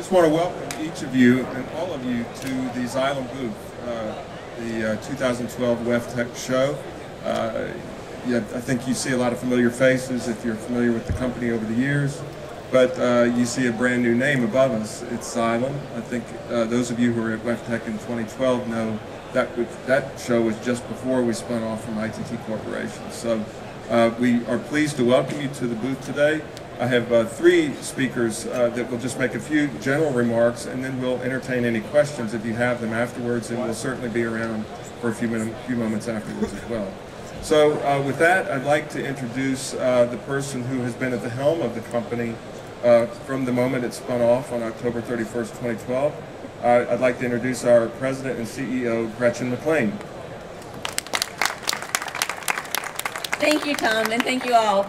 just want to welcome each of you and all of you to the Xylem booth, the 2012 WEFTEC show. Yeah, I think you see a lot of familiar faces if you're familiar with the company over the years, but you see a brand new name above us. It's Xylem. I think those of you who were at WEFTEC in 2012 know that show was just before we spun off from ITT Corporation. So we are pleased to welcome you to the booth today. I have three speakers that will just make a few general remarks, and then we'll entertain any questions if you have them afterwards, and we'll certainly be around for a few moments afterwards as well. So with that, I'd like to introduce the person who has been at the helm of the company from the moment it spun off on October 31st, 2012. I'd like to introduce our President and CEO, Gretchen McClain. Thank you, Tom, and thank you all.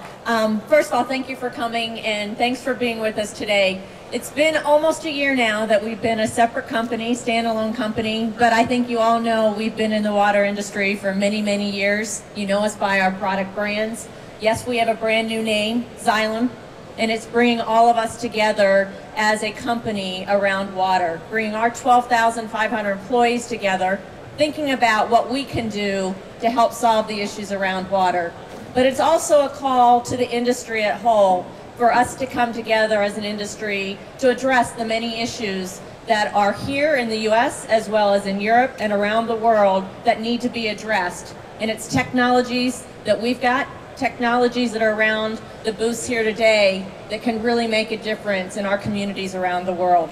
First of all, thank you for coming, and thanks for being with us today. It's been almost a year now that we've been a separate company, standalone company, but I think you all know we've been in the water industry for many, many years. You know us by our product brands. Yes, we have a brand new name, Xylem, and it's bringing all of us together as a company around water, bringing our 12,500 employees together, thinking about what we can do to help solve the issues around water. But it's also a call to the industry at whole for us to come together as an industry to address the many issues that are here in the US as well as in Europe and around the world that need to be addressed. And it's technologies that we've got, technologies that are around the booths here today that can really make a difference in our communities around the world.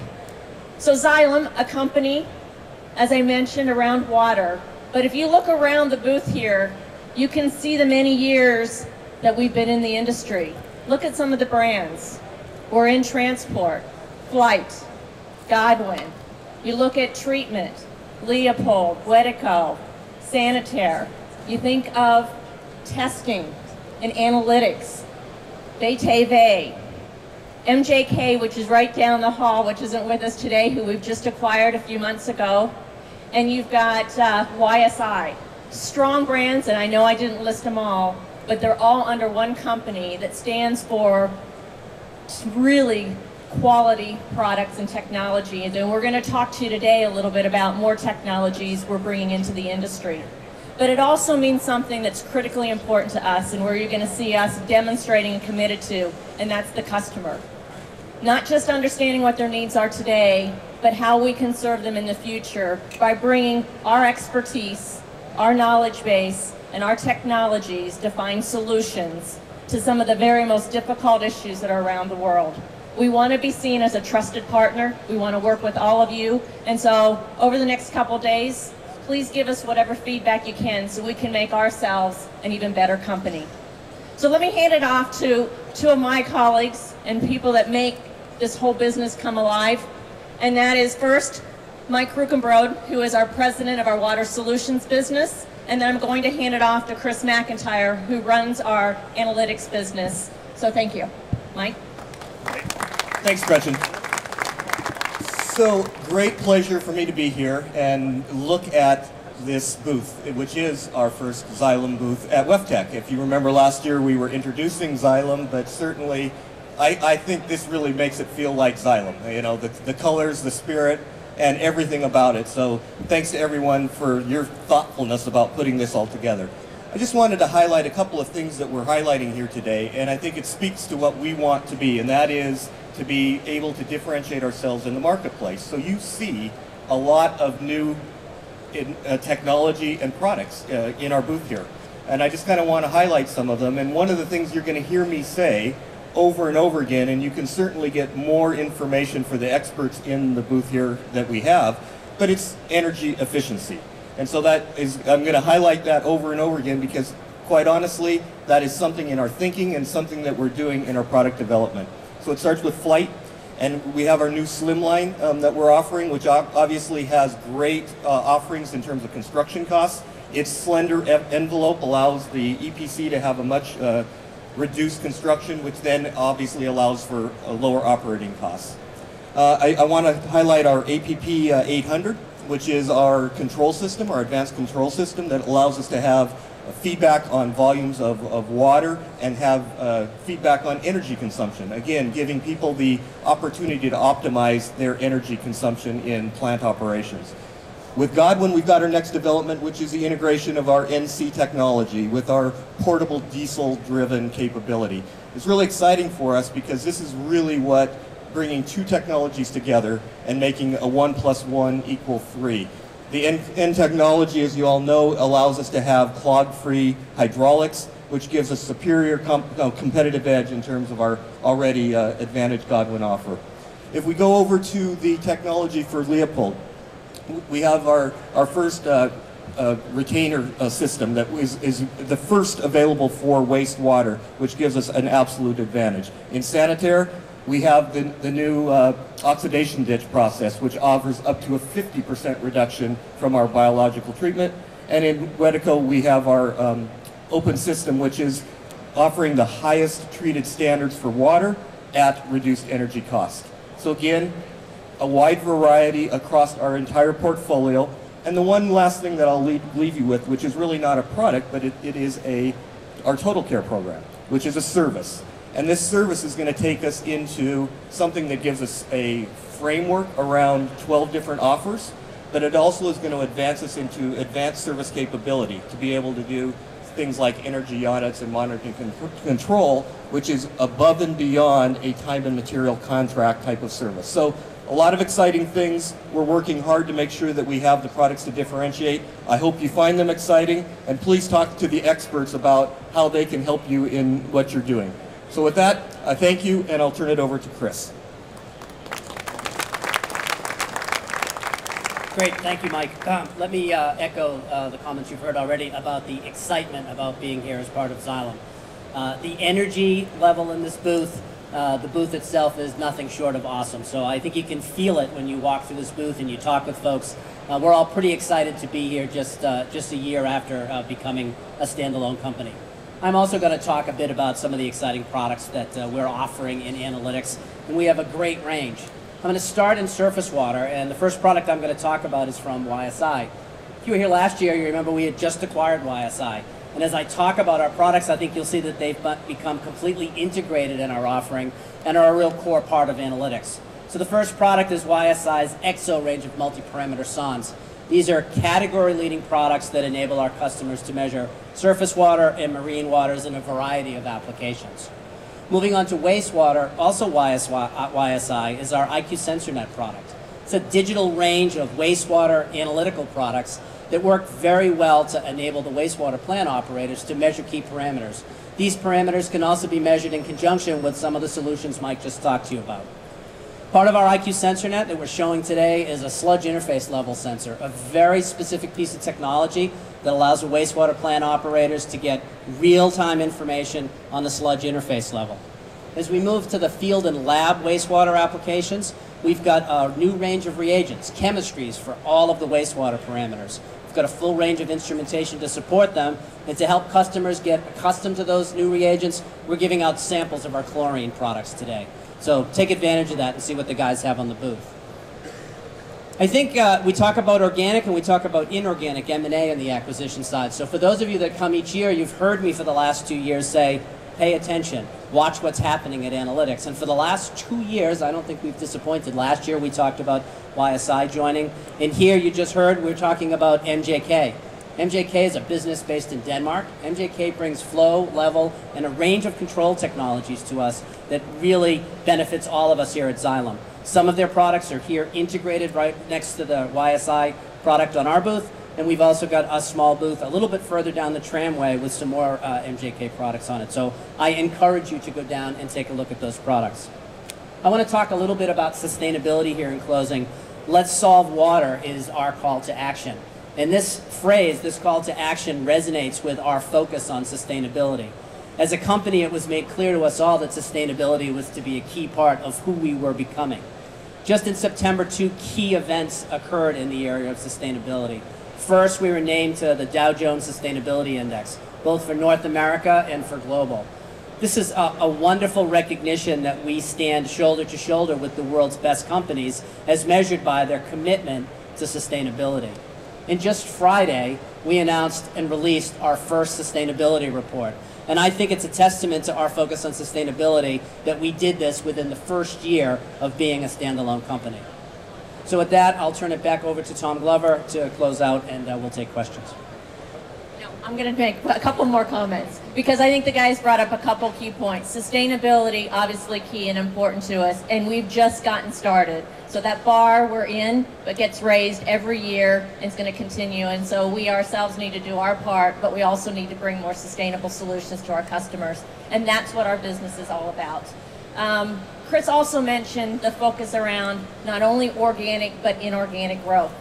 So Xylem, a company, as I mentioned, around water. But if you look around the booth here, you can see the many years that we've been in the industry. Look at some of the brands. We're in transport, Flight, Godwin. You look at treatment, Leopold, Wedeco, Sanitaire. You think of testing and analytics, BTV, MJK, which is right down the hall, which isn't with us today, who we've just acquired a few months ago. And you've got YSI. Strong brands, and I know I didn't list them all, but they're all under one company that stands for really quality products and technologies. And we're going to talk to you today a little bit about more technologies we're bringing into the industry. But it also means something that's critically important to us and where you're going to see us demonstrating and committed to, and that's the customer. Not just understanding what their needs are today, but how we can serve them in the future by bringing our expertise, our knowledge base, and our technologies to find solutions to some of the very most difficult issues that are around the world. We want to be seen as a trusted partner. We want to work with all of you. And so over the next couple days, please give us whatever feedback you can so we can make ourselves an even better company. So let me hand it off to two of my colleagues and people that make this whole business come alive. And that is first, Mike Rukenbrod, who is our president of our Water Solutions business. And then I'm going to hand it off to Chris McIntyre, who runs our analytics business. So thank you. Mike? Thanks, Gretchen. So great pleasure for me to be here and look at this booth, which is our first Xylem booth at WEFTEC. If you remember last year, we were introducing Xylem, but certainly I think this really makes it feel like Xylem. You know, the colors, the spirit, and everything about it. So thanks to everyone for your thoughtfulness about putting this all together. I just wanted to highlight a couple of things that we're highlighting here today, and I think it speaks to what we want to be, and that is to be able to differentiate ourselves in the marketplace. So you see a lot of new technology and products in our booth here. And I just kind of want to highlight some of them. And one of the things you're going to hear me say over and over again, and you can certainly get more information for the experts in the booth here that we have, but it's energy efficiency. And so that is, I'm going to highlight that over and over again because quite honestly, that is something in our thinking and something that we're doing in our product development. So it starts with Flight, and we have our new Slim line that we're offering, which obviously has great offerings in terms of construction costs. Its slender envelope allows the EPC to have a much reduced construction, which then obviously allows for lower operating costs. I want to highlight our APP 800, which is our control system, our advanced control system that allows us to have feedback on volumes of water and have feedback on energy consumption. Again, giving people the opportunity to optimize their energy consumption in plant operations. With Godwin, we've got our next development, which is the integration of our NC technology with our portable diesel-driven capability. It's really exciting for us because this is really what bringing two technologies together and making a 1 + 1 = 3. The N technology, as you all know, allows us to have clog-free hydraulics, which gives us superior competitive edge in terms of our already advantaged Godwin offer. If we go over to the technology for Leopold, we have our first retainer system that is the first available for wastewater, which gives us an absolute advantage. In sanitary, we have the new oxidation ditch process, which offers up to a 50% reduction from our biological treatment. And in Wedeco, we have our open system, which is offering the highest treated standards for water at reduced energy cost. So again, a wide variety across our entire portfolio. And the one last thing that I'll leave you with, which is really not a product, but it is our Total Care program, which is a service. And this service is going to take us into something that gives us a framework around 12 different offers, but it also is going to advance us into advanced service capability to be able to do things like energy audits and monitoring control, which is above and beyond a time and material contract type of service. So a lot of exciting things. We're working hard to make sure that we have the products to differentiate. I hope you find them exciting, and please talk to the experts about how they can help you in what you're doing. So with that, I thank you, and I'll turn it over to Chris. Great, thank you, Mike. Let me echo the comments you've heard already about the excitement about being here as part of Xylem. The energy level in this booth, the booth itself is nothing short of awesome. So I think you can feel it when you walk through this booth and you talk with folks. We're all pretty excited to be here just a year after becoming a standalone company. I'm also going to talk a bit about some of the exciting products that we're offering in analytics, and we have a great range. I'm going to start in surface water, and the first product I'm going to talk about is from YSI. If you were here last year, you remember we had just acquired YSI. And as I talk about our products, I think you'll see that they've become completely integrated in our offering and are a real core part of analytics. So the first product is YSI's EXO range of multi-parameter sondes. These are category-leading products that enable our customers to measure surface water and marine waters in a variety of applications. Moving on to wastewater, also YSI is our IQ SensorNet product. It's a digital range of wastewater analytical products that work very well to enable the wastewater plant operators to measure key parameters. These parameters can also be measured in conjunction with some of the solutions Mike just talked to you about. Part of our IQ SensorNet that we're showing today is a sludge interface level sensor, a very specific piece of technology that allows the wastewater plant operators to get real-time information on the sludge interface level. As we move to the field and lab wastewater applications, we've got a new range of reagents, chemistries for all of the wastewater parameters. We've got a full range of instrumentation to support them, and to help customers get accustomed to those new reagents, we're giving out samples of our chlorine products today. So take advantage of that and see what the guys have on the booth. I think we talk about organic and we talk about inorganic M&A on the acquisition side. So for those of you that come each year, you've heard me for the last 2 years say, pay attention, watch what's happening at analytics. And for the last 2 years, I don't think we've disappointed. Last year we talked about YSI joining. And here you just heard we're talking about MJK. MJK is a business based in Denmark. MJK brings flow, level, and a range of control technologies to us that really benefits all of us here at Xylem. Some of their products are here integrated right next to the YSI product on our booth, and we've also got a small booth a little bit further down the tramway with some more MJK products on it. So I encourage you to go down and take a look at those products. I want to talk a little bit about sustainability here in closing. Let's solve water is our call to action. And this phrase, this call to action, resonates with our focus on sustainability. As a company, it was made clear to us all that sustainability was to be a key part of who we were becoming. Just in September, 2 key events occurred in the area of sustainability. First, we were named to the Dow Jones Sustainability Index, both for North America and for global. This is a wonderful recognition that we stand shoulder to shoulder with the world's best companies as measured by their commitment to sustainability. And just Friday, we announced and released our first sustainability report. And I think it's a testament to our focus on sustainability that we did this within the first year of being a standalone company. So with that, I'll turn it back over to Tom Glover to close out, and we'll take questions. No, I'm going to make a couple more comments because I think the guys brought up a couple key points. Sustainability, obviously key and important to us, and we've just gotten started. So that bar we're in, but gets raised every year and it's going to continue. And so we ourselves need to do our part, but we also need to bring more sustainable solutions to our customers. And that's what our business is all about. Chris also mentioned the focus around not only organic, but inorganic growth.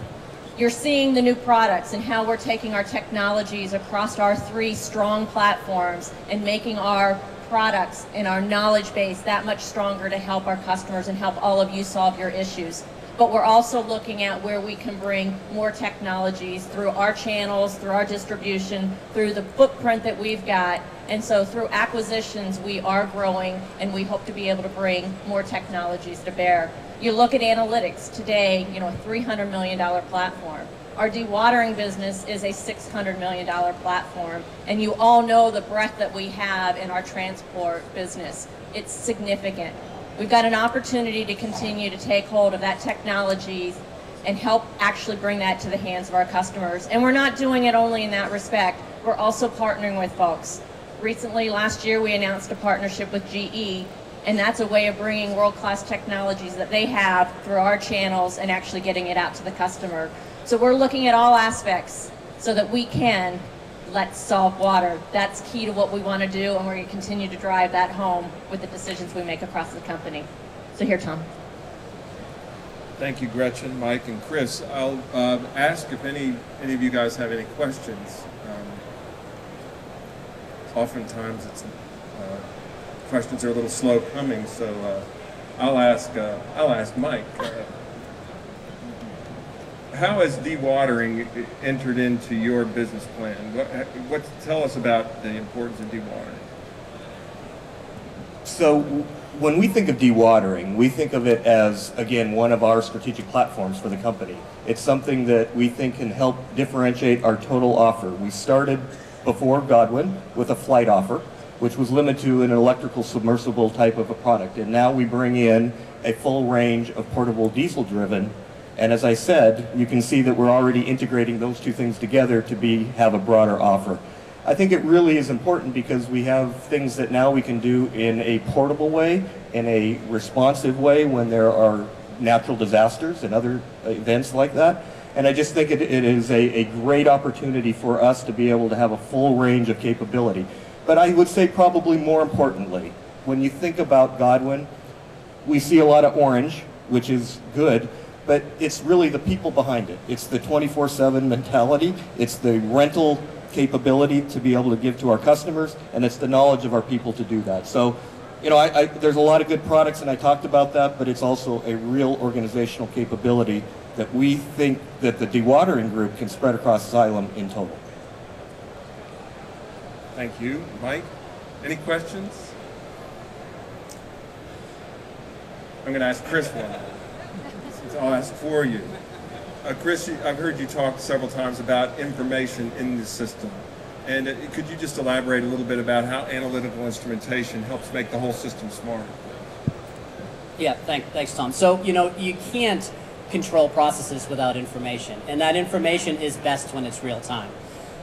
You're seeing the new products and how we're taking our technologies across our 3 strong platforms and making our products and our knowledge base that much stronger to help our customers and help all of you solve your issues. But we're also looking at where we can bring more technologies through our channels, through our distribution, through the footprint that we've got. And so through acquisitions, we are growing and we hope to be able to bring more technologies to bear. You look at analytics today, you know, a $300 million platform. Our dewatering business is a $600 million platform, and you all know the breadth that we have in our transport business. It's significant. We've got an opportunity to continue to take hold of that technology and help actually bring that to the hands of our customers. And we're not doing it only in that respect. We're also partnering with folks. Recently, last year, we announced a partnership with GE, and that's a way of bringing world-class technologies that they have through our channels and actually getting it out to the customer. So we're looking at all aspects so that we can let's solve water. That's key to what we want to do, and we're going to continue to drive that home with the decisions we make across the company. So here, Tom. Thank you, Gretchen, Mike, and Chris. I'll ask if any of you guys have any questions. Oftentimes, questions are a little slow coming, so I'll ask Mike. How has dewatering entered into your business plan? Tell us about the importance of dewatering. So when we think of dewatering, we think of it as, again, one of our strategic platforms for the company. It's something that we think can help differentiate our total offer. We started before Godwin with a flight offer, which was limited to an electrical submersible type of a product. And now we bring in a full range of portable diesel-driven. And as I said, you can see that we're already integrating those 2 things together to have a broader offer. I think it really is important because we have things that now we can do in a portable way, in a responsive way when there are natural disasters and other events like that. And I just think it is a great opportunity for us to be able to have a full range of capability. But I would say probably more importantly, when you think about Godwin, we see a lot of orange, which is good, but it's really the people behind it. It's the 24/7 mentality. It's the rental capability to be able to give to our customers, and it's the knowledge of our people to do that. So, you know, there's a lot of good products, and I talked about that, but it's also a real organizational capability that we think that the dewatering group can spread across Xylem in total. Thank you. Mike, any questions? I'm going to ask Chris one. I'll ask for you. Chris, I've heard you talk several times about information in the system. And could you just elaborate a little bit about how analytical instrumentation helps make the whole system smarter? Yeah, thanks, Tom. So, you know, you can't control processes without information. And that information is best when it's real time.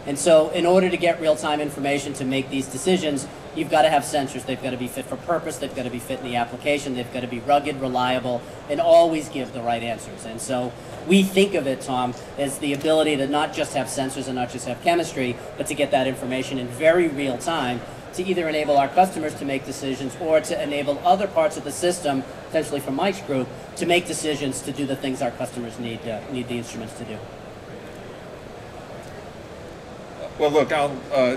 And so in order to get real-time information to make these decisions, you've got to have sensors. They've got to be fit for purpose. They've got to be fit in the application. They've got to be rugged, reliable, and always give the right answers. And so we think of it, Tom, as the ability to not just have sensors and not just have chemistry, but to get that information in very real time to either enable our customers to make decisions or to enable other parts of the system, potentially from Mike's group, to make decisions to do the things our customers need the instruments to do. Well, look, I'll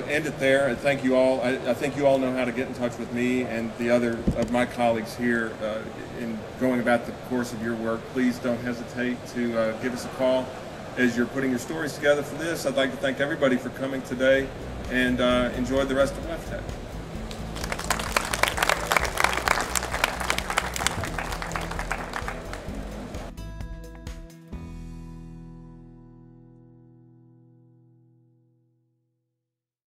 end it there. Thank you all. I think you all know how to get in touch with me and the other of my colleagues here in going about the course of your work. Please don't hesitate to give us a call as you're putting your stories together for this. I'd like to thank everybody for coming today and enjoy the rest of WEFTEC.